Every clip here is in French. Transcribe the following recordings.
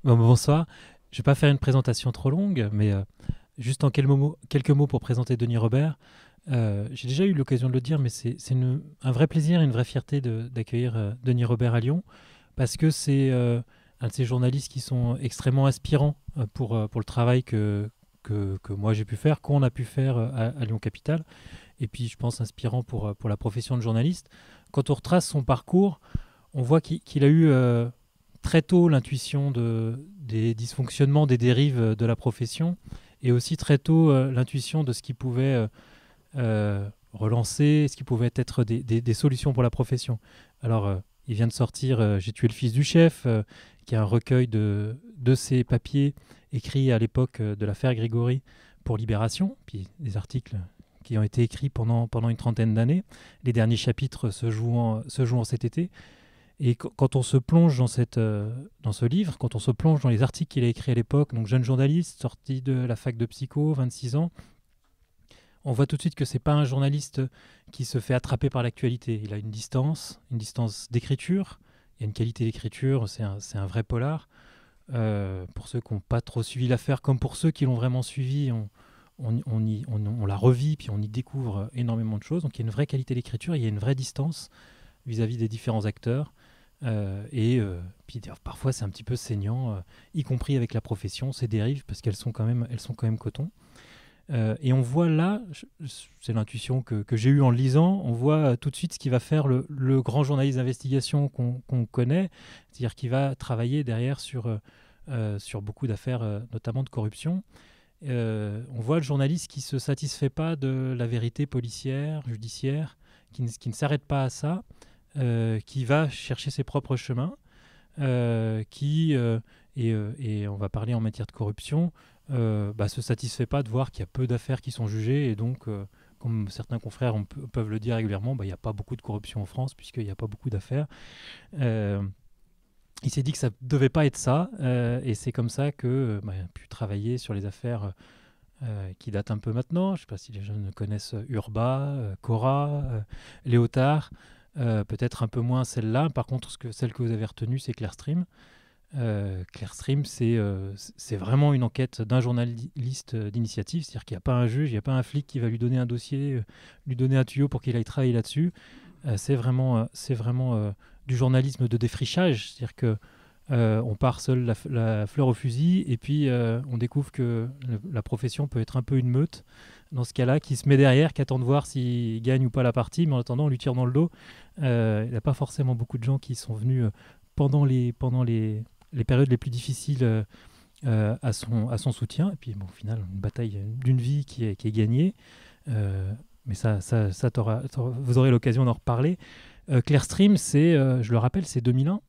Bon, bonsoir. Je ne vais pas faire une présentation trop longue, mais juste en quelques mots pour présenter Denis Robert. J'ai déjà eu l'occasion de le dire, mais c'est un vrai plaisir, une vraie fierté d'accueillir Denis Robert à Lyon, parce que c'est un de ces journalistes qui sont extrêmement inspirants pour le travail que moi j'ai pu faire, qu'on a pu faire à Lyon Capitale, et puis je pense inspirant pour la profession de journaliste. Quand on retrace son parcours, on voit qu'il a eu très tôt l'intuition des dysfonctionnements, des dérives de la profession, et aussi très tôt l'intuition de ce qui pouvait relancer, ce qui pouvait être des solutions pour la profession. Alors, il vient de sortir J'ai tué le fils du chef, qui est un recueil de ses papiers écrits à l'époque de l'affaire Grégory pour Libération, puis des articles qui ont été écrits pendant une trentaine d'années. Les derniers chapitres se jouant cet été. Et quand on se plonge dans ce livre, quand on se plonge dans les articles qu'il a écrits à l'époque, donc jeune journaliste, sorti de la fac de psycho, 26 ans, on voit tout de suite que c'est pas un journaliste qui se fait attraper par l'actualité. Il a une distance d'écriture, il y a une qualité d'écriture, c'est un vrai polar. Pour ceux qui n'ont pas trop suivi l'affaire, comme pour ceux qui l'ont vraiment suivi, on la revit, puis on y découvre énormément de choses. Donc il y a une vraie qualité d'écriture, il y a une vraie distance vis-à-vis des différents acteurs. Puis parfois c'est un petit peu saignant, y compris avec la profession, ces dérives, parce elles sont quand même coton. Et on voit là, c'est l'intuition que j'ai eue en le lisant, on voit tout de suite ce qui va faire le grand journaliste d'investigation qu'on connaît, c'est-à-dire qu'il va travailler derrière sur beaucoup d'affaires, notamment de corruption. On voit le journaliste qui ne se satisfait pas de la vérité policière, judiciaire, qui ne s'arrête pas à ça, qui va chercher ses propres chemins, et on va parler en matière de corruption, se satisfait pas de voir qu'il y a peu d'affaires qui sont jugées, et donc, comme certains confrères peuvent le dire régulièrement, il n'y a pas beaucoup de corruption en France puisqu'il n'y a pas beaucoup d'affaires. Euh, il s'est dit que ça ne devait pas être ça, et c'est comme ça que il a pu travailler sur les affaires qui datent un peu maintenant. Je ne sais pas si les jeunes connaissent Urba, Cora, Léotard, peut-être un peu moins celle-là. Par contre, celle que vous avez retenue, c'est Clearstream. Clearstream, c'est vraiment une enquête d'un journaliste d'initiative, c'est-à-dire qu'il n'y a pas un juge, il n'y a pas un flic qui va lui donner un dossier, lui donner un tuyau pour qu'il aille travailler là-dessus. C'est vraiment du journalisme de défrichage, c'est-à-dire que on part seul la fleur au fusil, et puis on découvre que la profession peut être un peu une meute dans ce cas-là, qui se met derrière, qui attend de voir s'il gagne ou pas la partie, mais en attendant on lui tire dans le dos. Il n'y a pas forcément beaucoup de gens qui sont venus pendant les périodes les plus difficiles à son soutien. Et puis bon, au final, une bataille d'une vie qui est gagnée. Mais vous aurez l'occasion d'en reparler. Clearstream, je le rappelle, c'est 2001.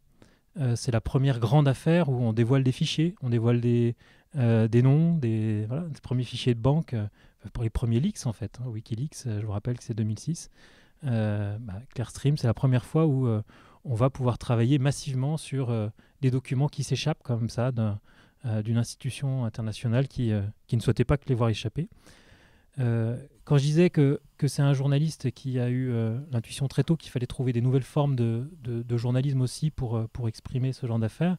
C'est la première grande affaire où on dévoile des fichiers, on dévoile des noms, des premiers fichiers de banque, pour les premiers leaks en fait. Wikileaks, je vous rappelle que c'est 2006. Clearstream, c'est la première fois où on va pouvoir travailler massivement sur des documents qui s'échappent comme ça d'une institution internationale qui ne souhaitait pas que les voir échapper. Quand je disais que c'est un journaliste qui a eu l'intuition très tôt qu'il fallait trouver des nouvelles formes de journalisme aussi pour exprimer ce genre d'affaires,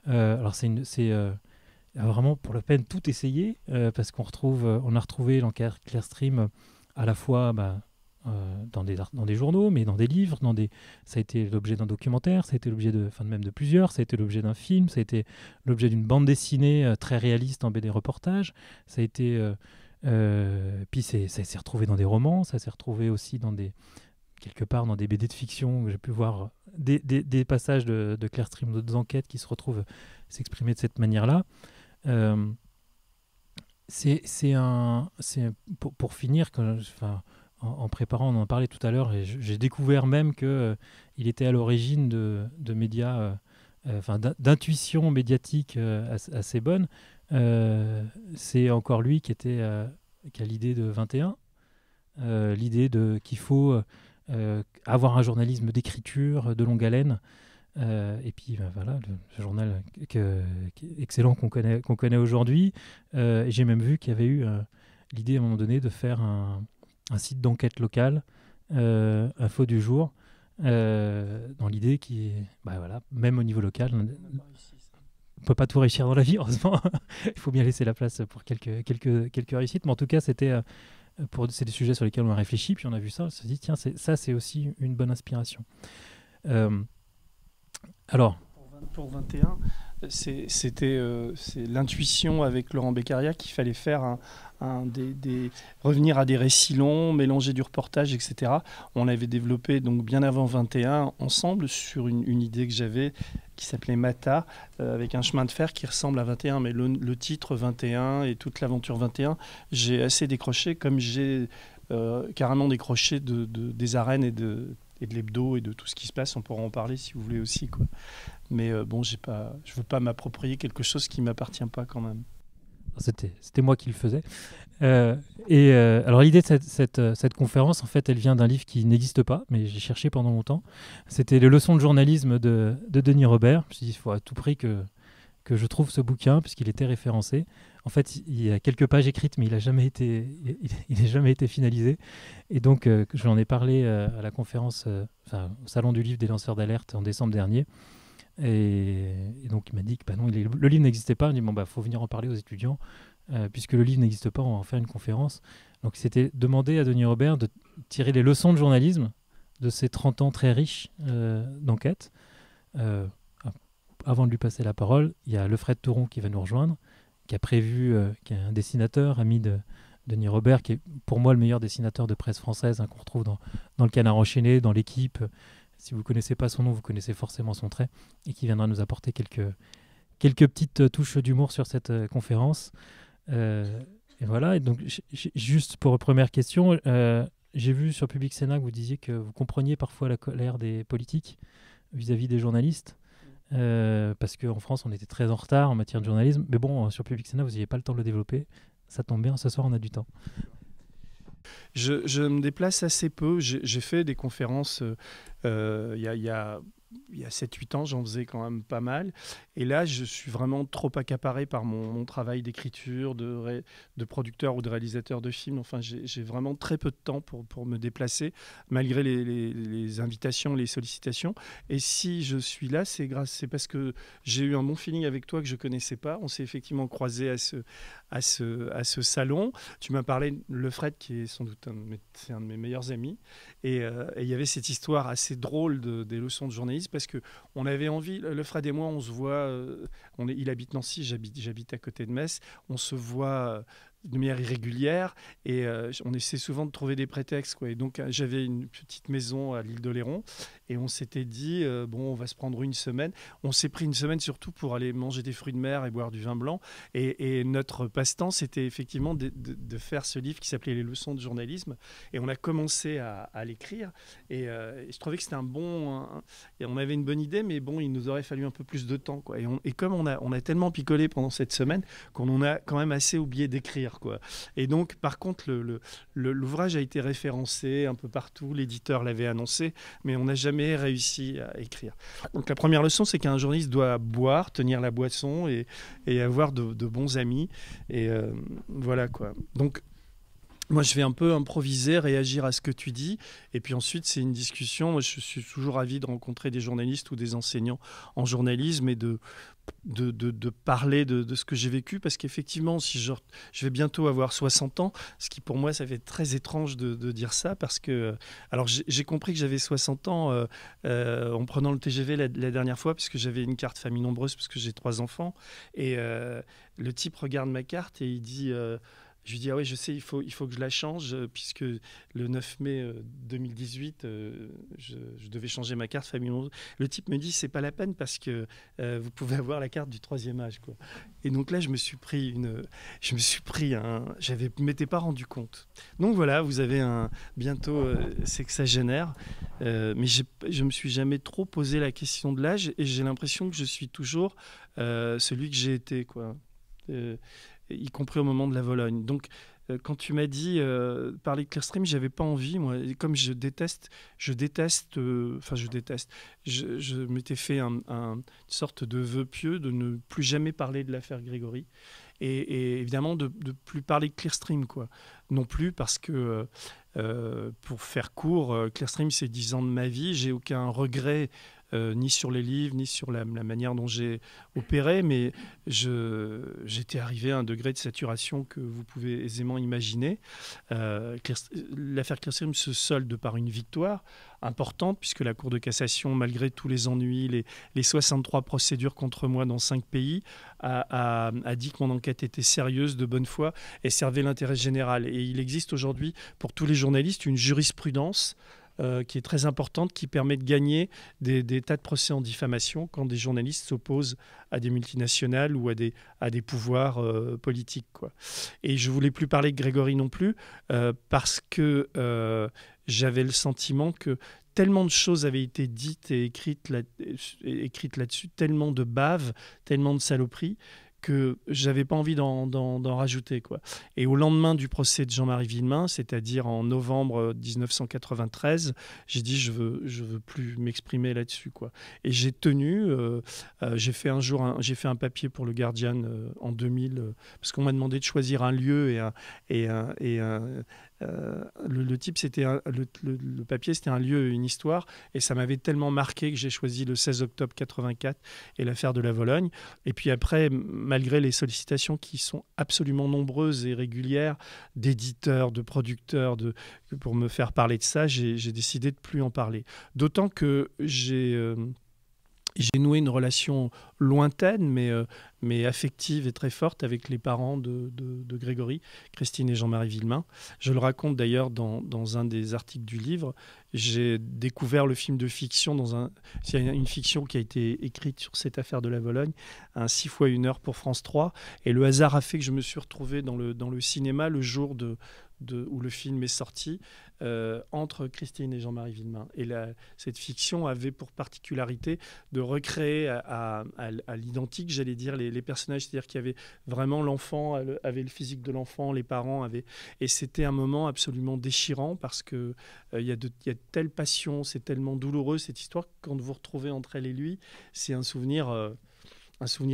alors vraiment pour la peine tout essayer, parce on a retrouvé l'enquête Clearstream à la fois dans des journaux, mais dans des livres, ça a été l'objet d'un documentaire, ça a été l'objet même de plusieurs, ça a été l'objet d'un film, ça a été l'objet d'une bande dessinée très réaliste en BD reportage, ça a été puis ça s'est retrouvé dans des romans, ça s'est retrouvé aussi quelque part dans des BD de fiction où j'ai pu voir des passages de Clearstream, d'autres enquêtes qui se retrouvent s'exprimer de cette manière-là. Euh, pour finir, en préparant, on en parlait tout à l'heure, et j'ai découvert même que il était à l'origine de médias, d'intuition médiatique assez bonne. C'est encore lui qui a l'idée de 21, l'idée qu'il faut avoir un journalisme d'écriture de longue haleine. Et puis voilà, le journal qui est excellent qu'on connaît aujourd'hui. Et j'ai même vu qu'il y avait eu l'idée à un moment donné de faire un site d'enquête locale, Info du jour, dans l'idée qui est, voilà, même au niveau local, peut pas tout réussir dans la vie, heureusement. Il faut bien laisser la place pour quelques réussites. Mais en tout cas, c'est des sujets sur lesquels on a réfléchi, puis on a vu ça, on s'est dit, tiens, c'est aussi une bonne inspiration. Alors, pour 21, c'est l'intuition avec Laurent Beccaria qu'il fallait faire revenir à des récits longs, mélanger du reportage, etc. On l'avait développé donc bien avant 21 ensemble sur une idée que j'avais qui s'appelait Mata, avec un chemin de fer qui ressemble à 21, mais le titre 21 et toute l'aventure 21, j'ai assez décroché, comme j'ai carrément décroché des arènes et de l'hebdo et de tout ce qui se passe. On pourra en parler si vous voulez aussi, quoi. Mais bon, je ne veux pas m'approprier quelque chose qui ne m'appartient pas quand même. C'était moi qui le faisais. Alors l'idée de cette conférence, en fait, elle vient d'un livre qui n'existe pas, mais j'ai cherché pendant longtemps. C'était Les leçons de journalisme de Denis Robert. Je me suis dit, il faut à tout prix que je trouve ce bouquin, puisqu'il était référencé. En fait, il y a quelques pages écrites, mais il n'a jamais été finalisé. Et donc, je lui en ai parlé à la conférence, au Salon du livre des lanceurs d'alerte en décembre dernier. Et donc, il m'a dit que bah non, le livre n'existait pas. Il m'a dit, bon, bah, faut venir en parler aux étudiants. Puisque le livre n'existe pas, on va en faire une conférence. Donc, c'était demandé à Denis Robert de tirer les leçons de journalisme de ses 30 ans très riches d'enquête. Avant de lui passer la parole, il y a Lefred Thoron qui va nous rejoindre, qui est un dessinateur, ami de Denis Robert, qui est pour moi le meilleur dessinateur de presse française, qu'on retrouve dans Le Canard enchaîné, dans L'Équipe. Si vous ne connaissez pas son nom, vous connaissez forcément son trait, et qui viendra nous apporter quelques petites touches d'humour sur cette conférence. Et voilà, et donc juste pour première question, j'ai vu sur Public Sénat que vous disiez que vous compreniez parfois la colère des politiques vis-à-vis des journalistes. Parce qu'en France, on était très en retard en matière de journalisme. Mais bon, sur Public Sénat, vous n'aviez pas le temps de le développer. Ça tombe bien, ce soir, on a du temps. Je me déplace assez peu. J'ai fait des conférences il y a 7-8 ans, j'en faisais quand même pas mal. Et là, je suis vraiment trop accaparé par mon travail d'écriture, de producteur ou de réalisateur de films. Enfin, j'ai vraiment très peu de temps pour me déplacer, malgré les invitations, les sollicitations. Et si je suis là, c'est parce que j'ai eu un bon feeling avec toi que je ne connaissais pas. On s'est effectivement croisés à ce salon. Tu m'as parlé de Lefred, qui est sans doute un de mes meilleurs amis. Et il y avait cette histoire assez drôle des leçons de journalisme, parce qu'on avait envie, Lefred et moi, on se voit, il habite Nancy, j'habite à côté de Metz, on se voit de manière irrégulière et on essaie souvent de trouver des prétextes, quoi. Et donc j'avais une petite maison à l'île d'Oléron et on s'était dit bon, on va se prendre une semaine. On s'est pris une semaine surtout pour aller manger des fruits de mer et boire du vin blanc, et notre passe-temps, c'était effectivement de faire ce livre qui s'appelait Les leçons de journalisme, et on a commencé à l'écrire et je trouvais que c'était et on avait une bonne idée, mais bon, il nous aurait fallu un peu plus de temps, quoi. Et comme on a tellement picolé pendant cette semaine qu'on en a quand même assez oublié d'écrire, quoi. Et donc, par contre, l'ouvrage a été référencé un peu partout, l'éditeur l'avait annoncé, mais on n'a jamais réussi à écrire. Donc la première leçon, c'est qu'un journaliste doit boire, tenir la boisson et avoir de bons amis. Et voilà, quoi. Donc, moi, je vais un peu improviser, réagir à ce que tu dis. Et puis ensuite, c'est une discussion. Moi, je suis toujours ravi de rencontrer des journalistes ou des enseignants en journalisme et de parler de ce que j'ai vécu. Parce qu'effectivement, si je vais bientôt avoir 60 ans, ce qui pour moi, ça fait très étrange de dire ça. Parce que, alors, j'ai compris que j'avais 60 ans en prenant le TGV la dernière fois, puisque j'avais une carte famille nombreuse, parce que j'ai 3 enfants. Et le type regarde ma carte et il dit... je lui dis, ah oui, je sais, il faut que je la change, puisque le 9 mai 2018, je devais changer ma carte famille. Le type me dit, c'est pas la peine, parce que vous pouvez avoir la carte du 3e âge, quoi. Et donc là, je me suis pris je m'étais pas rendu compte. Donc voilà, vous avez bientôt sexagénaire, mais je me suis jamais trop posé la question de l'âge, et j'ai l'impression que je suis toujours celui que j'ai été, quoi. Y compris au moment de la Vologne. Donc, quand tu m'as dit parler de Clearstream, j'avais pas envie, moi. Et comme je m'étais fait une sorte de vœu pieux de ne plus jamais parler de l'affaire Grégory. Et évidemment, de plus parler de Clearstream, quoi. Non plus, parce que, pour faire court, Clearstream, c'est 10 ans de ma vie. J'ai aucun regret ni sur les livres, ni sur la manière dont j'ai opéré, mais j'étais arrivé à un degré de saturation que vous pouvez aisément imaginer. L'affaire Clearstream se solde par une victoire importante, puisque la Cour de cassation, malgré tous les ennuis, les 63 procédures contre moi dans 5 pays, a dit que mon enquête était sérieuse, de bonne foi, et servait l'intérêt général. Et il existe aujourd'hui, pour tous les journalistes, une jurisprudence qui est très importante, qui permet de gagner des tas de procès en diffamation quand des journalistes s'opposent à des multinationales ou à des pouvoirs politiques, quoi. Et je ne voulais plus parler de Grégory non plus, parce que j'avais le sentiment que tellement de choses avaient été dites et écrites là-dessus, tellement de baves, tellement de saloperies, que j'avais pas envie d'en rajouter, quoi. Et au lendemain du procès de Jean-Marie Villemain, c'est-à-dire en novembre 1993, j'ai dit je veux plus m'exprimer là-dessus, quoi. Et j'ai tenu, j'ai fait un papier pour le Guardian en 2000, parce qu'on m'a demandé de choisir un lieu le type, le papier, c'était un lieu et une histoire, et ça m'avait tellement marqué que j'ai choisi le 16 octobre 84 et l'affaire de la Vologne. Et puis après, malgré les sollicitations qui sont absolument nombreuses et régulières d'éditeurs, de producteurs, pour me faire parler de ça, j'ai décidé de plus en parler. D'autant que j'ai noué une relation lointaine, mais affective et très forte avec les parents de Grégory, Christine et Jean-Marie Villemain. Je le raconte d'ailleurs dans un des articles du livre. J'ai découvert le film de fiction c'est une fiction qui a été écrite sur cette affaire de la Vologne, un 6 fois 1 heure pour France 3. Et le hasard a fait que je me suis retrouvé dans le cinéma le jour où le film est sorti, entre Christine et Jean-Marie Villemain. Et cette fiction avait pour particularité de recréer à l'identique, j'allais dire, les personnages, c'est-à-dire qu'il y avait vraiment l'enfant, avait le physique de l'enfant, les parents avaient... Et c'était un moment absolument déchirant, parce que il y a de telle passion, c'est tellement douloureux cette histoire, que quand vous retrouvez entre elle et lui, c'est un souvenir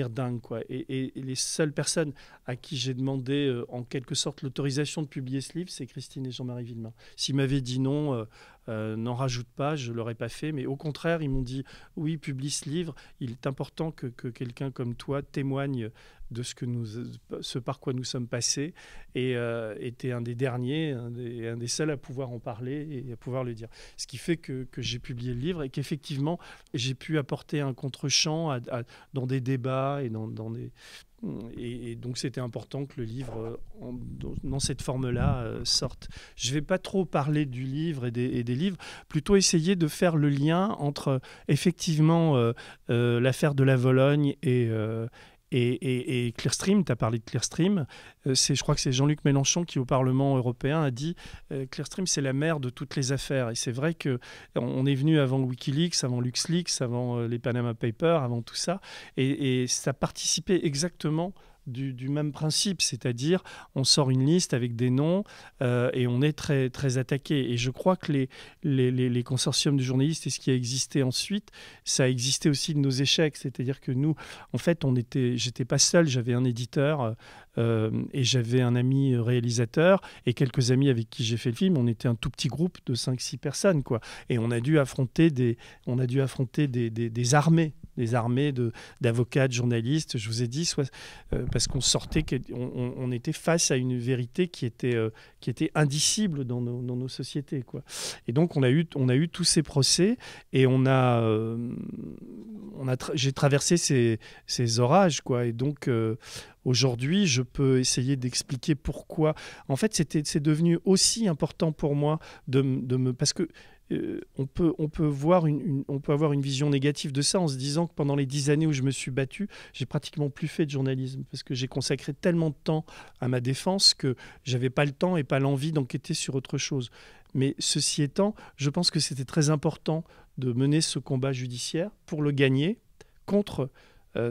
dingue, quoi. Et les seules personnes à qui j'ai demandé en quelque sorte l'autorisation de publier ce livre, c'est Christine et Jean-Marie Villemain. S'ils m'avaient dit non, n'en rajoute pas, je ne l'aurais pas fait, mais au contraire, ils m'ont dit oui, publie ce livre, il est important que quelqu'un comme toi témoigne de ce par quoi nous sommes passés, et était un des derniers, un des seuls à pouvoir en parler et à pouvoir le dire. Ce qui fait que j'ai publié le livre, et qu'effectivement j'ai pu apporter un contre-champ dans des débats et dans des... Et donc c'était important que le livre, dans cette forme-là, sorte. Je ne vais pas trop parler du livre et des livres, plutôt essayer de faire le lien entre effectivement l'affaire de la Vologne et Clearstream. Tu as parlé de Clearstream. Je crois que c'est Jean-Luc Mélenchon qui, au Parlement européen, a dit Clearstream, c'est la mère de toutes les affaires. Et c'est vrai qu'on est venu avant Wikileaks, avant LuxLeaks, avant les Panama Papers, avant tout ça. Et ça participait exactement du même principe, c'est-à-dire on sort une liste avec des noms et on est très, très attaqué. Et je crois que les consortiums de journalistes et ce qui a existé ensuite, ça a existé aussi de nos échecs. C'est-à-dire que nous, en fait, j'étais pas seul, j'avais un éditeur et j'avais un ami réalisateur et quelques amis avec qui j'ai fait le film. On était un tout petit groupe de 5-6 personnes, quoi. Et on a dû affronter des armées. Des armées d'avocats, de journalistes, je vous ai dit, parce qu'on sortait, on était face à une vérité qui était indicible dans nos sociétés, quoi. Et donc on a eu tous ces procès, et j'ai traversé ces orages, quoi. Et donc aujourd'hui, je peux essayer d'expliquer pourquoi. En fait, c'est devenu aussi important pour moi parce que on peut avoir une vision négative de ça en se disant que pendant les 10 années où je me suis battu, j'ai pratiquement plus fait de journalisme, parce que j'ai consacré tellement de temps à ma défense que j'avais pas le temps et pas l'envie d'enquêter sur autre chose. Mais ceci étant, je pense que c'était très important de mener ce combat judiciaire pour le gagner contre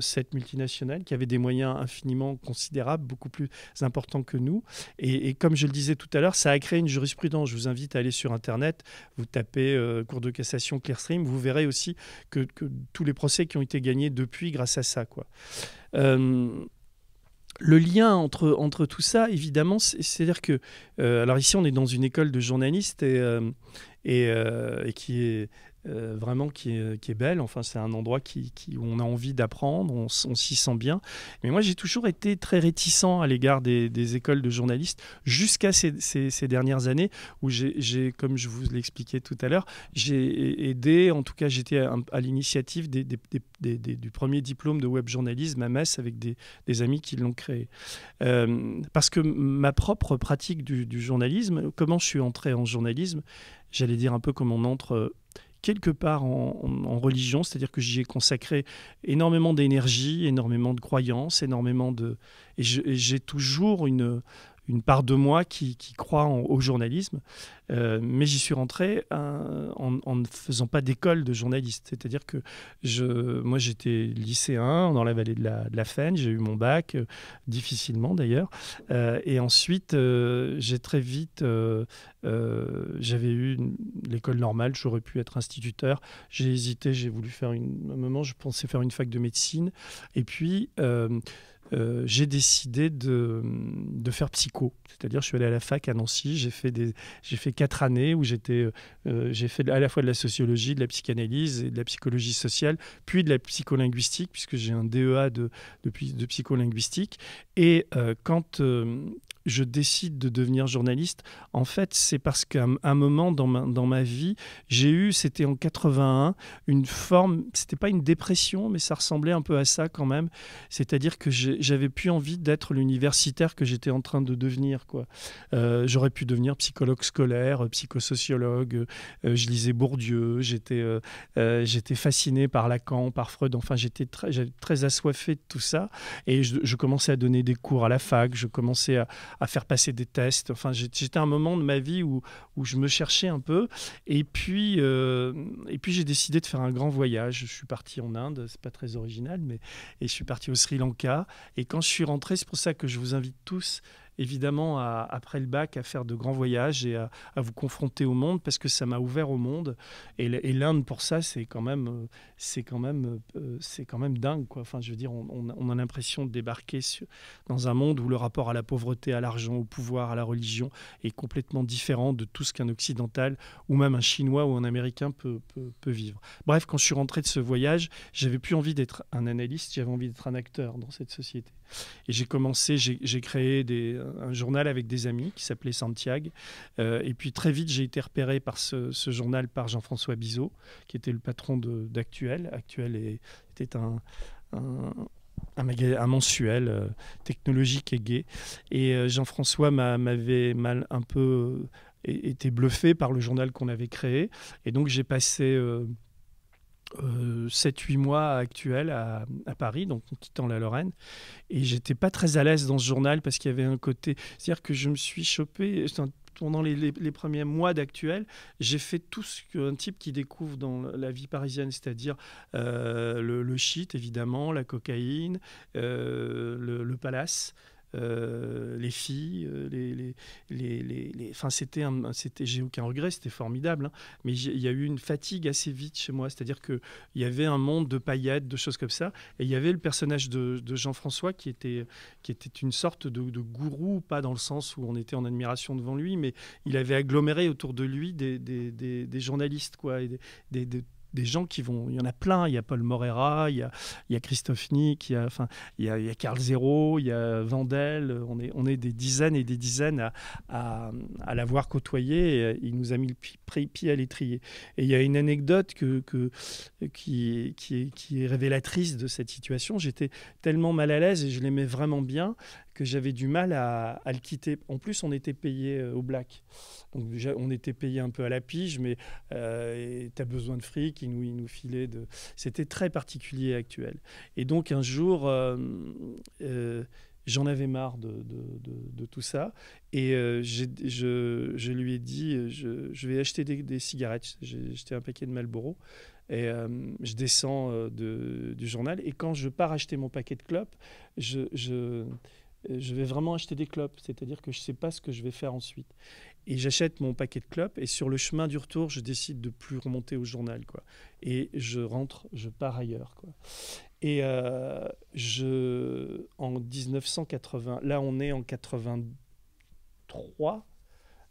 cette multinationale qui avait des moyens infiniment considérables, beaucoup plus importants que nous. Et comme je le disais tout à l'heure, ça a créé une jurisprudence. Je vous invite à aller sur Internet, vous tapez Cour de cassation Clearstream, vous verrez aussi que tous les procès qui ont été gagnés depuis grâce à ça, quoi. Le lien entre tout ça, évidemment, c'est-à-dire que... alors ici, on est dans une école de journalistes et qui est vraiment qui est belle. Enfin, c'est un endroit où on a envie d'apprendre, on s'y sent bien. Mais moi, j'ai toujours été très réticent à l'égard des écoles de journalistes jusqu'à ces dernières années où comme je vous l'expliquais tout à l'heure, j'ai aidé, en tout cas, j'étais à l'initiative du premier diplôme de web journalisme à Metz avec des amis qui l'ont créé. Parce que ma propre pratique du journalisme, comment je suis entré en journalisme, j'allais dire un peu comme on entre quelque part en religion, c'est-à-dire que j'y ai consacré énormément d'énergie, énormément de croyances, et j'ai toujours une part de moi qui croit au journalisme, mais j'y suis rentré en ne faisant pas d'école de journaliste. C'est-à-dire que moi j'étais lycéen dans la vallée de la Faine, j'ai eu mon bac, difficilement d'ailleurs, et ensuite j'ai très vite, j'avais eu l'école normale, j'aurais pu être instituteur, j'ai hésité, j'ai voulu faire un moment, je pensais faire une fac de médecine, et puis j'ai décidé de faire psycho. C'est-à-dire, je suis allé à la fac à Nancy, j'ai fait 4 années où j'ai fait à la fois de la sociologie, de la psychanalyse et de la psychologie sociale, puis de la psycholinguistique, puisque j'ai un DEA de psycholinguistique. Et quand je décide de devenir journaliste, en fait, c'est parce qu'à un moment dans ma vie, j'ai eu, c'était en 81, une forme, c'était pas une dépression, mais ça ressemblait un peu à ça quand même. C'est-à-dire que j'avais plus envie d'être l'universitaire que j'étais en train de devenir, quoi. J'aurais pu devenir psychologue scolaire, psychosociologue, je lisais Bourdieu, j'étais fasciné par Lacan, par Freud, enfin j'étais très assoiffé de tout ça, et je commençais à donner des cours à la fac, je commençais à faire passer des tests. Enfin, j'étais à un moment de ma vie où je me cherchais un peu. Et puis j'ai décidé de faire un grand voyage. Je suis parti en Inde, c'est pas très original, et je suis parti au Sri Lanka. Et quand je suis rentré, c'est pour ça que je vous invite tous, évidemment, après le bac, à faire de grands voyages et à vous confronter au monde, parce que ça m'a ouvert au monde. Et l'Inde, pour ça, c'est quand même dingue, quoi. Enfin, je veux dire, on a l'impression de débarquer dans un monde où le rapport à la pauvreté, à l'argent, au pouvoir, à la religion est complètement différent de tout ce qu'un occidental ou même un Chinois ou un Américain peut vivre. Bref, quand je suis rentré de ce voyage, j'avais plus envie d'être un analyste, j'avais envie d'être un acteur dans cette société. Et j'ai créé un journal avec des amis qui s'appelait Santiago. Et puis très vite, j'ai été repéré par ce journal par Jean-François Bizot, qui était le patron d'Actuel. Actuel était un mensuel technologique et gai. Et Jean-François m'avait un peu été bluffé par le journal qu'on avait créé. Et donc j'ai passé 7-8 mois Actuel à Paris, donc en quittant la Lorraine. Et j'étais pas très à l'aise dans ce journal parce qu'il y avait un côté... C'est-à-dire que je me suis chopé... Pendant les premiers mois d'Actuel, j'ai fait tout ce qu'un type qui découvre dans la vie parisienne, c'est-à-dire le shit, évidemment, la cocaïne, le palace, les filles, enfin j'ai aucun regret, c'était formidable, hein, mais il y a eu une fatigue assez vite chez moi, c'est-à-dire que il y avait un monde de paillettes, de choses comme ça, et il y avait le personnage de Jean-François qui était une sorte de gourou, pas dans le sens où on était en admiration devant lui, mais il avait aggloméré autour de lui des journalistes, quoi, et des gens qui vont... Il y en a plein. Il y a Paul Morera, il y a Christophe Nick, il y a Carl Zero, il y a Vandel. On est des dizaines et des dizaines à l'avoir côtoyé. Et il nous a mis le pied à l'étrier. Et il y a une anecdote qui est révélatrice de cette situation. J'étais tellement mal à l'aise et je l'aimais vraiment bien que j'avais du mal à le quitter. En plus, on était payé au black. Donc, on était payé un peu à la pige, mais tu as besoin de fric, il nous filait de... C'était très particulier, Actuel. Et donc, un jour, j'en avais marre de tout ça. Et je lui ai dit, je vais acheter des cigarettes. J'ai acheté un paquet de Marlboro. Et je descends du journal. Et quand je pars acheter mon paquet de clopes, je vais vraiment acheter des clopes, c'est-à-dire que je ne sais pas ce que je vais faire ensuite. Et j'achète mon paquet de clopes et sur le chemin du retour, je décide de ne plus remonter au journal, quoi. Et je rentre, je pars ailleurs, quoi. Et en 1980, là on est en 83,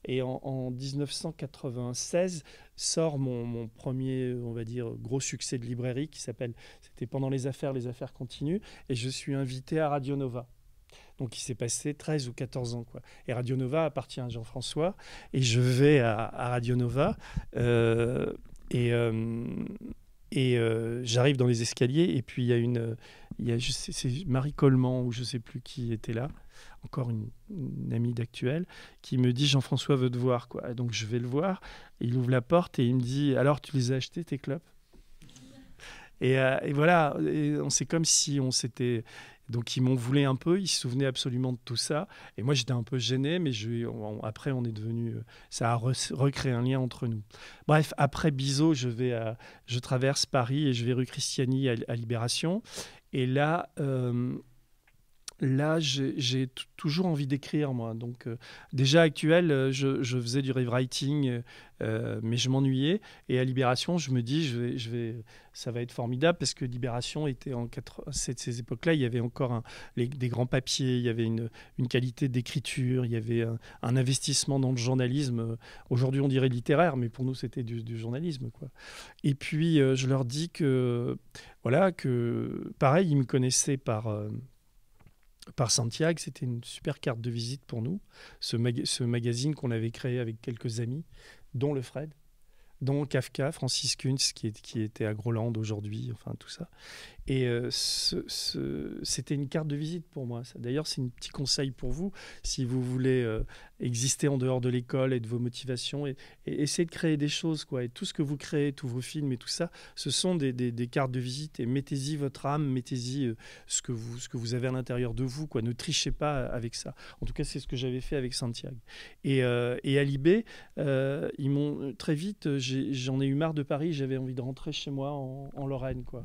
Et en 1996 sort mon premier, on va dire, gros succès de librairie c'était Pendant les affaires continuent. Et je suis invité à Radio Nova. Donc il s'est passé 13 ou 14 ans, quoi. Et Radio Nova appartient à Jean-François. Et je vais à Radio Nova. Euh, et j'arrive dans les escaliers. Et puis c'est Marie Coleman, ou je ne sais plus qui était là, encore une amie d'Actuel, qui me dit Jean-François veut te voir, quoi. Et donc je vais le voir. Il ouvre la porte et il me dit alors tu les as achetés tes clopes? Et voilà, c'est comme si on s'était. Donc ils m'en voulaient un peu, ils se souvenaient absolument de tout ça. Et moi j'étais un peu gêné, mais après on est devenu. Ça a recréé un lien entre nous. Bref, après Bizot, je traverse Paris et je vais rue Christiani à Libération. Et là, j'ai toujours envie d'écrire, moi. Donc, déjà Actuel, je faisais du rewriting, mais je m'ennuyais. Et à Libération, je me dis, ça va être formidable parce que Libération était ces époques-là, il y avait encore des grands papiers, il y avait une qualité d'écriture, il y avait un investissement dans le journalisme. Aujourd'hui, on dirait littéraire, mais pour nous, c'était du journalisme, quoi. Et puis, je leur dis voilà, que pareil, ils me connaissaient par Santiago. C'était une super carte de visite pour nous, ce magazine qu'on avait créé avec quelques amis, dont le Fred, dont Kafka, Francis Kunz, qui était à Groland aujourd'hui, enfin tout ça. Et c'était une carte de visite pour moi. D'ailleurs, c'est un petit conseil pour vous, si vous voulez exister en dehors de l'école et de vos motivations, et essayer de créer des choses, quoi. Et tout ce que vous créez, tous vos films et tout ça, ce sont des cartes de visite. Et mettez-y votre âme, mettez-y ce que vous avez à l'intérieur de vous, quoi. Ne trichez pas avec ça. En tout cas, c'est ce que j'avais fait avec Santiago. Et à Libé, ils m'ont très vite, j'en ai eu marre de Paris, j'avais envie de rentrer chez moi en Lorraine, quoi.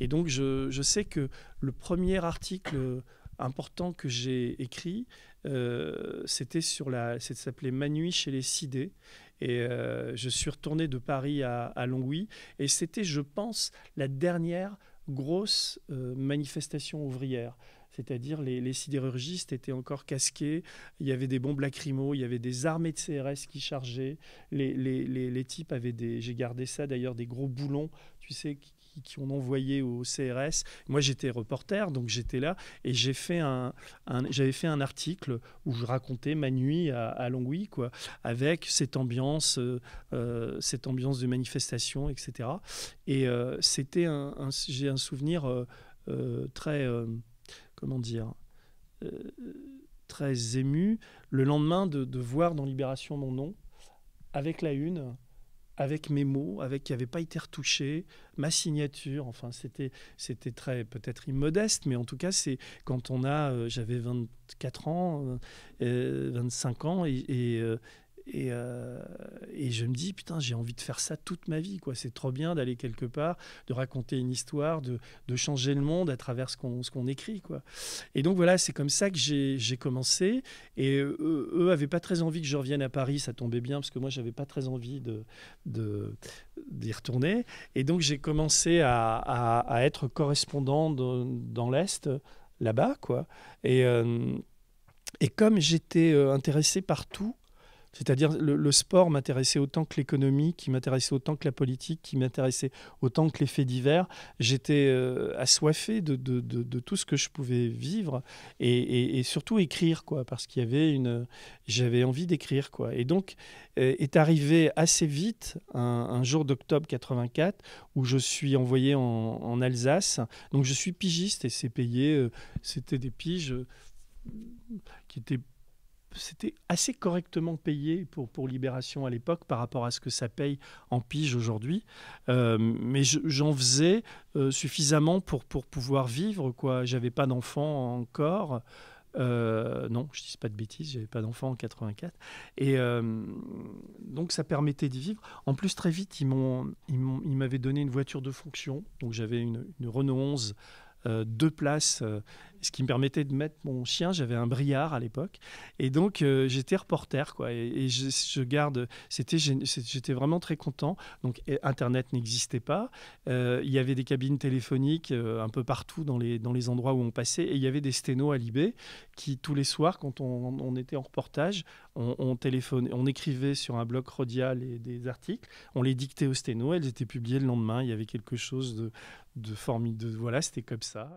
Et donc, je sais que le premier article important que j'ai écrit, ça s'appelait Ma nuit chez les Sidés. Et je suis retourné de Paris à Longwy. Et c'était, je pense, la dernière grosse manifestation ouvrière. C'est-à-dire les sidérurgistes étaient encore casqués, il y avait des bombes lacrymo, il y avait des armées de CRS qui chargeaient, les types avaient j'ai gardé ça d'ailleurs, des gros boulons, tu sais, qui ont envoyé au CRS. Moi, j'étais reporter, donc j'étais là, et j'avais fait un article où je racontais ma nuit à Longwy, quoi, avec cette ambiance de manifestation, etc. Et j'ai un souvenir très... comment dire, très ému, le lendemain de voir dans Libération mon nom, avec la une, avec mes mots, qui n'avaient pas été retouchés, ma signature. Enfin, c'était très, peut-être immodeste, mais en tout cas, c'est quand j'avais 24 ans, 25 ans, et je me dis, putain, j'ai envie de faire ça toute ma vie, quoi. C'est trop bien d'aller quelque part, de raconter une histoire, de changer le monde à travers ce qu'on écrit, quoi. Et donc voilà, c'est comme ça que j'ai commencé. Et eux n'avaient pas très envie que je revienne à Paris. Ça tombait bien parce que moi, j'avais pas très envie d'y retourner. Et donc j'ai commencé à être correspondant dans l'Est, là-bas, quoi. Et comme j'étais intéressé par tout, c'est-à-dire le sport m'intéressait autant que l'économie, qui m'intéressait autant que la politique, qui m'intéressait autant que les faits divers. J'étais assoiffé de tout ce que je pouvais vivre et surtout écrire, quoi, parce j'avais envie d'écrire, quoi. Et donc est arrivé assez vite un jour d'octobre 84 où je suis envoyé en Alsace. Donc je suis pigiste et c'est payé. C'était des piges c'était assez correctement payé pour Libération à l'époque par rapport à ce que ça paye en pige aujourd'hui. Mais j'en faisais suffisamment pour pouvoir vivre, quoi. J'avais pas d'enfant encore. Non, je dis pas de bêtises, j'avais pas d'enfant en 84. Et donc ça permettait d'y vivre. En plus, très vite, ils m'avaient donné une voiture de fonction. Donc j'avais une Renault 11 2 places ce qui me permettait de mettre mon chien. J'avais un Briard à l'époque, et donc j'étais reporter, quoi. Et je garde, j'étais vraiment très content. Donc Internet n'existait pas. Il y avait des cabines téléphoniques un peu partout dans les endroits où on passait, et il y avait des sténos à Libé qui, tous les soirs, quand on était en reportage, on téléphonait, on écrivait sur un bloc rodial des articles, on les dictait au sténo, elles étaient publiées le lendemain. Il y avait quelque chose de formidable. Voilà, c'était comme ça.